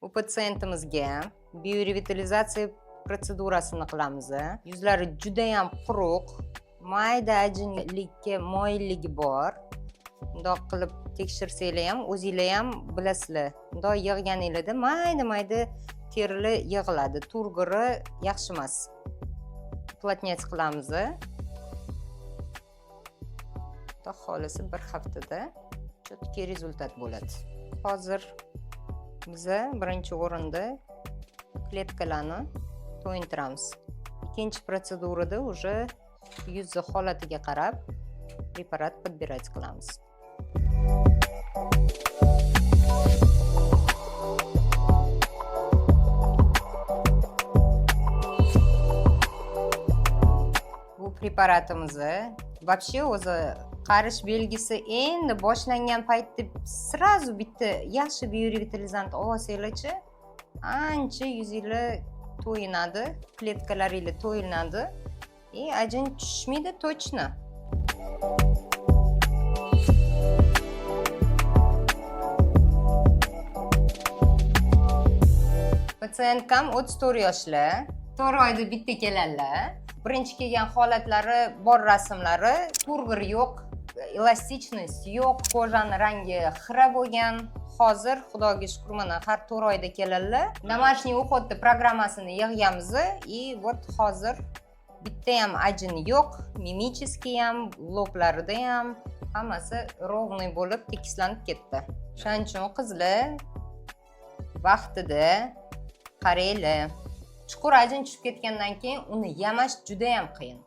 Bu patsientimizga biorevitalizatsiya protsedurasini qilamiz. Yuzlari juda ham quruq, mayda ajinlikka moyilligi bor. Bundoq qilib tekshirsanglar ham o'zinglar ham bilasizlar. Bundoq yig'ganinglarda mayda terilar yig'iladi. Turg'iri yaxshi emas. Platnets qilamiz. Xudo xolisa bir haftada chotki rezultat bo'ladi. Hozir biz birinchi o'rinda kletkalarni to'yintiramiz. Ikkinchi protsedurada уже yuzni holatiga qarab preparat подбирать qilamiz. Bu preparatimizni вообще o'zi qarish belgisi endi boshlangan paytda srazu bitta yaxshi biorevitalizant olsanglarchi, ancha yuzinglar to'yinadi, kletkalaringlar to'yinadi. Ajin tushmaydi точно. Patsientkam 34 yoshli, 4 oyda bitta keladilar. Birinchi kelgan holatlari bor rasmlari, turg'ir yo'q, elastiknost yo'q, kojani rangi xira bo'lgan. Hozir xudoga shukr mana har 4 oyda keladilar. Домашний уходda programmasini yig'ganmiz вот hozir bitta ham ajin yo'q, mimicheskiy ham, loblarida ham hammasi ровный bo'lib tekislanib ketdi. Shuning uchun qizlar vaqtida qaranglar. Chuqur ajin tushib ketgandan keyin uni yamash juda ham qiyin.